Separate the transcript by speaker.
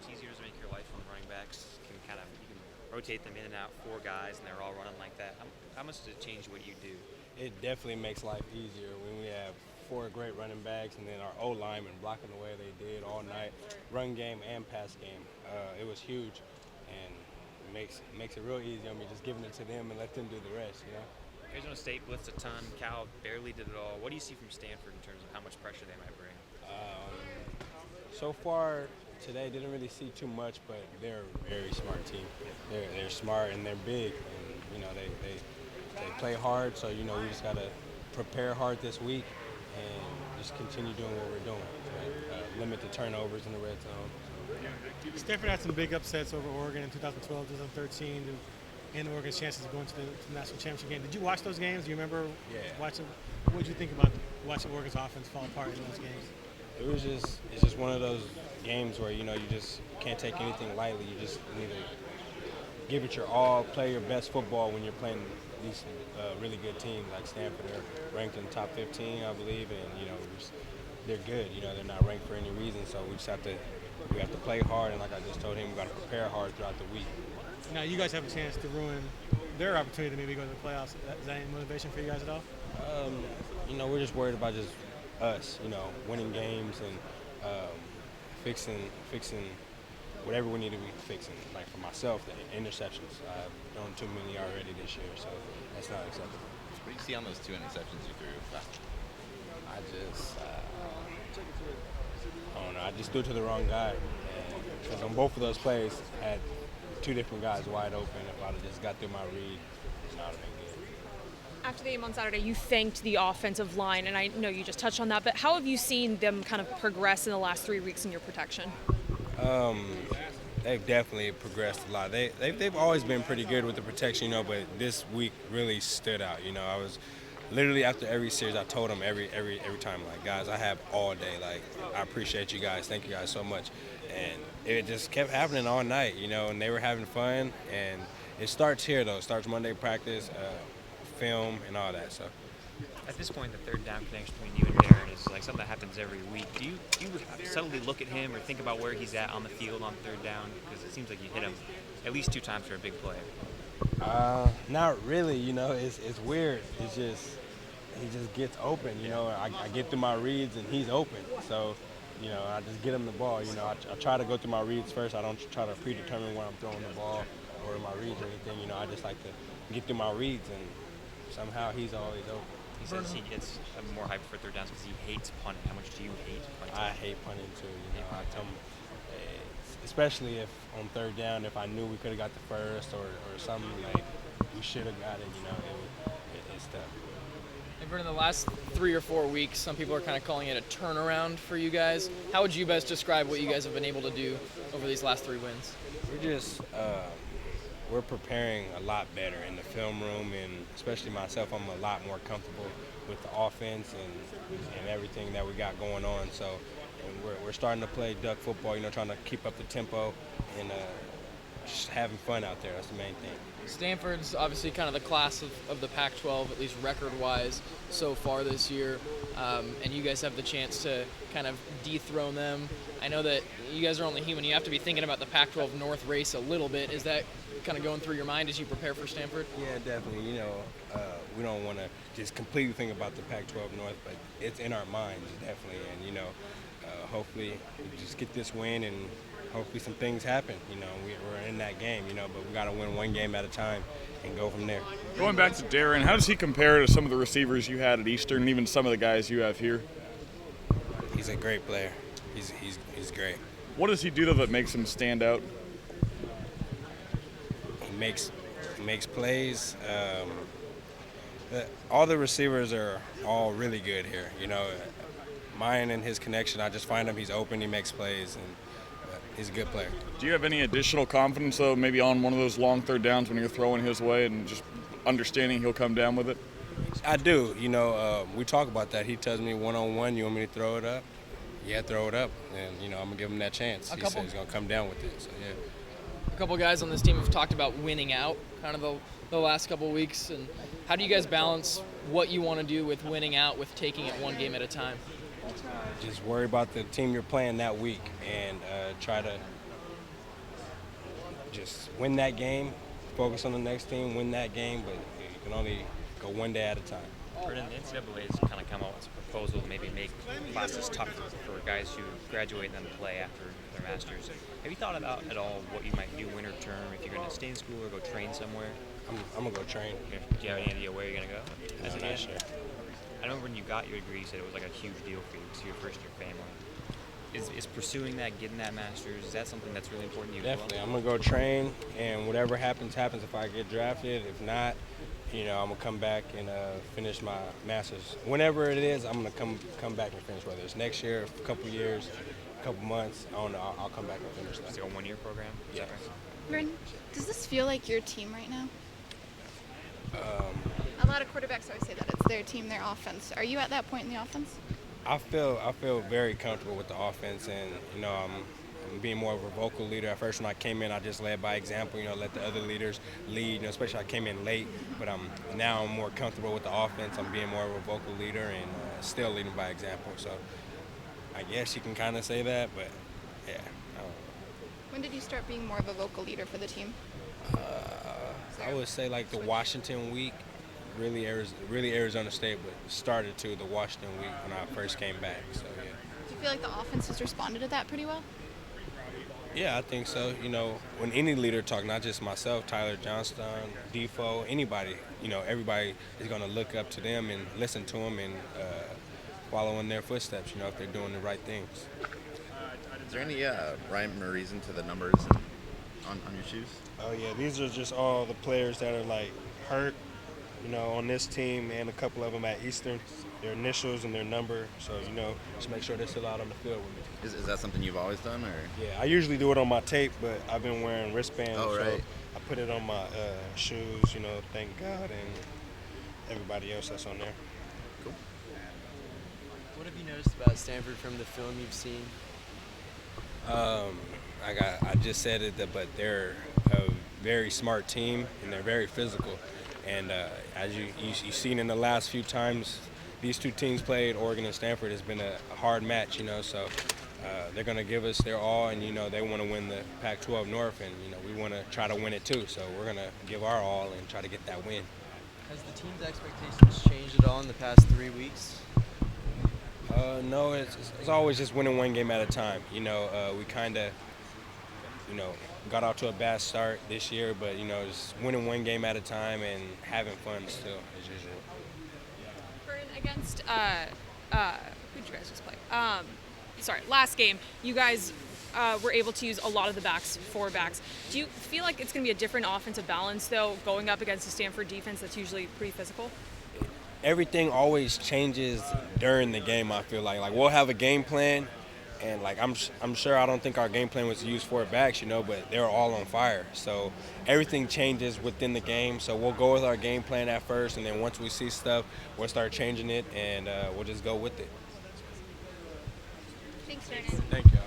Speaker 1: much easier does it make your life when the running backs you can rotate them in and out, four guys, and they're all running like that? How much does it change what you do?
Speaker 2: It definitely makes life easier when we have four great running backs and then our O linemen blocking the way they did all night, run game and pass game. It was huge, and makes it real easy on me just giving it to them and let them do the rest.
Speaker 1: Arizona State blitzed a ton. Cal barely did it all. What do you see from Stanford in terms of how much pressure they might bring?
Speaker 2: So far today, didn't really see too much, but they're a very smart team. They're smart and they're big, and they play hard. So we just gotta prepare hard this week and just continue doing what we're doing. Limit the turnovers in the red zone.
Speaker 3: Stanford had some big upsets over Oregon in 2012, 2013, and Oregon's chances of going to the national championship game. Did you watch those games? Do you remember watching? What did you think about watching Oregon's offense fall apart in those games?
Speaker 2: It's just one of those games where you just can't take anything lightly. You just need to give it your all, play your best football when you're playing these really good teams like Stanford. They're ranked in the top 15, I believe, and they're good. They're not ranked for any reason, so we have to play hard, and like I just told him, we got to prepare hard throughout the week.
Speaker 3: Now you guys have a chance to ruin their opportunity to maybe go to the playoffs. Is that any motivation for you guys at all?
Speaker 2: We're just worried about just us, winning games and fixing whatever we need to be fixing. Like for myself, the interceptions. I've thrown too many already this year, so that's not acceptable.
Speaker 4: What do you see on those two interceptions you threw?
Speaker 2: I don't know. I just threw to the wrong guy. Because on both of those plays, I had two different guys wide open. If I'd have just got through my read, it would have been good.
Speaker 5: After the game on Saturday, you thanked the offensive line, and I know you just touched on that, but how have you seen them kind of progress in the last 3 weeks in your protection?
Speaker 2: They've definitely progressed a lot. They've always been pretty good with the protection, but this week really stood out. I was literally after every series, I told them every time, like, guys, I have all day. Like, I appreciate you guys. Thank you guys so much. And it just kept happening all night, and they were having fun. And it starts here, though. It starts Monday practice, film, and all that. So.
Speaker 1: At this point, the third down connection between you and Darren is like something that happens every week. Do you subtly look at him or think about where he's at on the field on third down? Because it seems like you hit him at least 2 times for a big play.
Speaker 2: Not really. It's weird. It's just he just gets open. I get through my reads and he's open. So, I just get him the ball. I try to go through my reads first. I don't try to predetermine where I'm throwing the ball or my reads or anything. I just like to get through my reads, and somehow he's always open.
Speaker 1: He says he gets more hyped for third downs because he hates punting. How much do you hate punting?
Speaker 2: I hate punting too. I tell him, especially if on third down, if I knew we could have got the first or something, like we should have got it. It's tough.
Speaker 6: And Vernon, the last 3 or 4 weeks, some people are kind of calling it a turnaround for you guys. How would you best describe what you guys have been able to do over these last 3 wins?
Speaker 2: We're preparing a lot better in the film room, and especially myself, I'm a lot more comfortable with the offense and everything that we got going on. So we're starting to play duck football, trying to keep up the tempo and just having fun out there. That's the main thing.
Speaker 6: Stanford's obviously kind of the class of the Pac-12, at least record-wise, so far this year, and you guys have the chance to kind of dethrone them. I know that you guys are only human. You have to be thinking about the Pac-12 North race a little bit. Is that kind of going through your mind as you prepare for Stanford?
Speaker 2: Yeah, definitely. We don't want to just completely think about the Pac-12 North, but it's in our minds, definitely. And, hopefully we just get this win and hopefully some things happen. We're in that game, but we got to win one game at a time and go from there.
Speaker 7: Going back to Darren, how does he compare to some of the receivers you had at Eastern and even some of the guys you have here?
Speaker 2: He's a great player. He's great.
Speaker 7: What does he do that makes him stand out?
Speaker 2: He makes plays. All the receivers are all really good here. Mine and his connection, I just find him, he's open, he makes plays, and he's a good player.
Speaker 7: Do you have any additional confidence, though, maybe on one of those long third downs when you're throwing his way and just understanding he'll come down with it?
Speaker 2: I do. We talk about that. He tells me one-on-one, you want me to throw it up? Yeah, throw it up. And, I'm going to give him that chance. He said he's going to come down with it, so yeah.
Speaker 6: A couple guys on this team have talked about winning out kind of the last couple of weeks. And how do you guys balance what you want to do with winning out with taking it one game at a time?
Speaker 2: Just worry about the team you're playing that week and try to just win that game, focus on the next team, win that game, but you can only go one day at a time.
Speaker 1: Vernon, the NCAA has kind of come out with a proposal to maybe make classes tougher for guys who graduate and then play after their masters. Have you thought about at all what you might do winter term if you're going to stay in school or go train somewhere?
Speaker 2: I'm gonna go train.
Speaker 1: Do you have any idea where you're going to go? As
Speaker 2: I'm
Speaker 1: a
Speaker 2: not
Speaker 1: kid?
Speaker 2: sure.
Speaker 1: I remember when you got your degree, you said it was like a huge deal for you because you're first in your family. Is pursuing that, getting that master's, is that something that's really important to you?
Speaker 2: Definitely,
Speaker 1: As
Speaker 2: I'm gonna go train, and whatever happens, happens. If I get drafted, if not, I'm gonna come back and finish my master's. Whenever it is, I'm gonna come back and finish. Whether it's next year, a couple years, a couple months, I don't know. I'll come back and finish
Speaker 1: It's
Speaker 2: that.
Speaker 1: like a 1-year program? Is that
Speaker 2: Yes.
Speaker 1: right?
Speaker 8: Vernon, does this feel like your team right now?
Speaker 2: Um,
Speaker 8: A lot of quarterbacks always say that it's their team, their offense. Are you at that point in the offense?
Speaker 2: I feel very comfortable with the offense, and I'm being more of a vocal leader. At first, when I came in, I just led by example. Let the other leaders lead. Especially I came in late, but now I'm more comfortable with the offense. I'm being more of a vocal leader and still leading by example. So I guess you can kind of say that, but yeah. I don't know.
Speaker 8: When did you start being more of a vocal leader for the team?
Speaker 2: I would say like the Washington week, really Arizona State, but started to the Washington week when I first came back. So yeah.
Speaker 8: Do you feel like the offense has responded to that pretty well?
Speaker 2: Yeah, I think so. When any leader talk, not just myself, Tyler Johnston, Defoe, anybody, everybody is going to look up to them and listen to them and follow in their footsteps, if they're doing the right things.
Speaker 4: Is there any rhyme or reason to the numbers on your shoes?
Speaker 9: Oh yeah, these are just all the players that are like hurt, on this team, and a couple of them at Eastern. Their initials and their number, so
Speaker 2: Just make sure they're still out on the field with me.
Speaker 4: Is that something you've always done, or?
Speaker 9: yeah, I usually do it on my tape, but I've been wearing wristbands,
Speaker 4: Oh,
Speaker 9: so
Speaker 4: right.
Speaker 9: I put it on my shoes. Thank God, and everybody else that's on there.
Speaker 10: What have you noticed about Stanford from the film you've seen?
Speaker 2: I just said it, but they're a very smart team and they're very physical. And as you've seen in the last few times these two teams played, Oregon and Stanford, has been a hard match. So they're going to give us their all, and they want to win the Pac-12 North, and we want to try to win it too. So we're going to give our all and try to get that win.
Speaker 10: Has the team's expectations changed at all in the past 3 weeks?
Speaker 2: No, it's always just winning one game at a time. We kind of, got off to a bad start this year, but, just winning one game at a time and having fun still, as usual.
Speaker 5: Vernon, against who'd you guys just play? Last game, you guys were able to use a lot of the four backs. Do you feel like it's going to be a different offensive balance, though, going up against the Stanford defense that's usually pretty physical?
Speaker 2: Everything always changes during the game, I feel like. We'll have a game plan, and I'm sure I don't think our game plan was to use four backs, but they're all on fire. So everything changes within the game. So we'll go with our game plan at first, and then once we see stuff, we'll start changing it, and we'll just go with it.
Speaker 8: Thanks, Vernon.
Speaker 2: Thank you.